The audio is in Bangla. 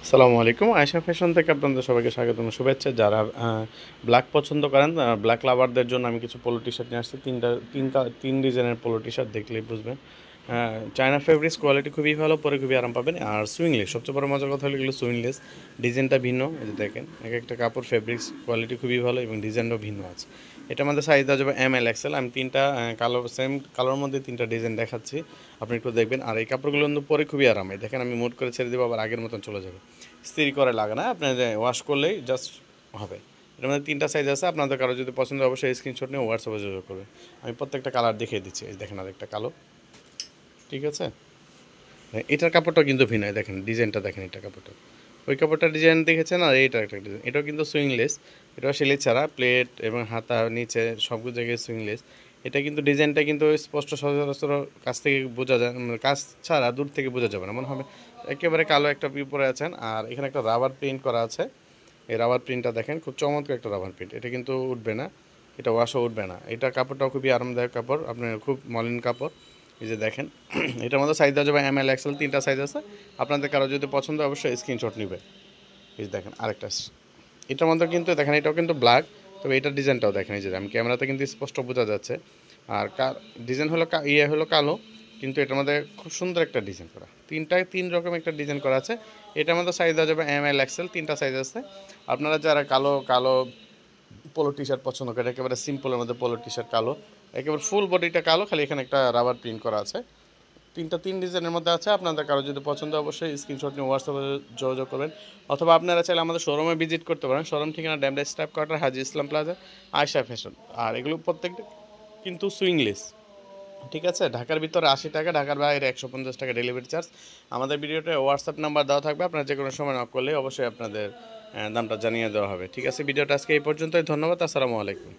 আসসালামু আলাইকুম। আয়েশা ফ্যাশন থেকে আপনাদের সবাইকে স্বাগতম শুভেচ্ছা। যারা ব্ল্যাক পছন্দ করেন, ব্ল্যাক লাভারদের জন্য আমি কিছু পোলো টি শার্ট নিয়ে আসছি। তিন ডিজাইনের পোলো টি শার্ট দেখলেই বুঝবেন। চায়না ফেব্রিক্স কোয়ালিটি খুবই ভালো, পরে খুবই আরাম পাবেন। আর সুইংলেস, সবচেয়ে বড় মজার কথা হলো এগুলো সুইংলেস। ডিজাইনটা ভিন্ন, এই যে দেখেন এক একটা কাপড় ফেব্রিক্স কোয়ালিটি খুবই ভালো এবং ডিজাইনটাও ভিন্ন আছে। এটা আমাদের সাইজ দেওয়া যাবে এম এল এক্সেল। আমি তিনটা কালো সেম কালোর মধ্যে তিনটা ডিজাইন দেখাচ্ছি, আপনি একটু দেখবেন। আর এই কাপড়গুলো কিন্তু পরে খুবই আরাম। এই দেখেন আমি মুড করে ছেড়ে দেবো, আবার আগের মতন চলে যাবে। ইস্ত্রি করে লাগে না, আপনি ওয়াশ করলেই জাস্ট হবে। এটার মধ্যে তিনটা সাইজ আছে, আপনাদের কারো যদি পছন্দ হয় অবশ্যই স্ক্রিনশট নিয়ে হোয়াটসঅ্যাপে যোগাযোগ করবে। আমি প্রত্যেকটা কালার দেখিয়ে দিচ্ছি। এই দেখেন আর একটা কালো, ঠিক আছে। এটার কাপড়টা কিন্তু ভিন্ন, দেখেন ডিজাইনটা দেখেন, এটা কাপড়টা ওই কাপড়টা ডিজাইন দেখেছেন। আর এইটা একটা ডিজাইন, এটাও কিন্তু সুইংলেস। এটাও সেলে ছাড়া, প্লেট এবং হাতা নিচে সব জায়গায় সুইংলেস। এটা কিন্তু ডিজাইনটা কিন্তু স্পষ্ট সচরাচর কাছ থেকে বোঝা যায়, কাছ ছাড়া দূর থেকে বোঝা যাবে না, মনে হবে একেবারে কালো একটা পরে আছেন। আর এখানে একটা রাবার প্রিন্ট করা আছে। এই রাবার প্রিন্টটা দেখেন, খুব চমৎকার একটা রাবার প্রিন্ট। এটা কিন্তু উঠবে না, এটা ওয়াশও উঠবে না। এটা কাপড়টাও খুবই আরামদায়ক কাপড়, আপনার খুব মলিন কাপড়। এই যে দেখেন, এটার মধ্যে সাইজ দেওয়া যাবে এম এল এক্সেল, তিনটা সাইজ আছে। আপনাদের কারো যদি পছন্দ হয় অবশ্যই স্ক্রিনশট নেবে। এই যে দেখেন আরেকটা, এটার মধ্যে কিন্তু দেখেন এটাও কিন্তু ব্ল্যাক, তবে এটার ডিজাইনটাও দেখেন। এই যে আমি ক্যামেরাতে কিন্তু স্পষ্ট বোঝা যাচ্ছে। আর ডিজাইন হলো হলো কালো, কিন্তু এটার মধ্যে খুব সুন্দর একটা ডিজাইন করা। তিন রকম একটা ডিজাইন করা আছে। এটার মধ্যে সাইজ দেওয়া যাবে এম এল এক্সেল, তিনটা সাইজ আছে। আপনারা যারা কালো কালো পোলো টি শার্ট পছন্দ করে, একেবারে সিম্পলের মধ্যে পোলো টি শার্ট কালো, একেবারে ফুল বডিটা কালো, খালি এখানে একটা রাবার প্রিন্ট করা আছে। তিন ডিজাইনের মধ্যে আছে। আপনাদের কারো যদি পছন্দ অবশ্যই স্ক্রিনশট নিয়ে হোয়াটসঅ্যাপে যোগাযোগ করবেন, অথবা আপনারা চাইলে আমাদের শোরুমে ভিজিট করতে পারেন। শোরুম ঠিকানা ড্যামরা স্টাফ কোয়ার্টার, হাজি ইসলাম প্লাজা, আয়েশা ফ্যাশন। আর এগুলো প্রত্যেকটা কিন্তু সুইংলেস, ঠিক আছে। ঢাকার ভিতরে 80 টাকা, ঢাকার বাইরে 150 টাকা ডেলিভারি চার্জ। আমাদের ভিডিওতে হোয়াটসঅ্যাপ নাম্বার দেওয়া থাকবে, আপনারা যে কোনো সময় নক করলে অবশ্যই আপনাদের দামটা জানিয়ে দেওয়া হবে, ঠিক আছে। ভিডিওটা আজকে এই পর্যন্তই, ধন্যবাদ, আসসালামু আলাইকুম।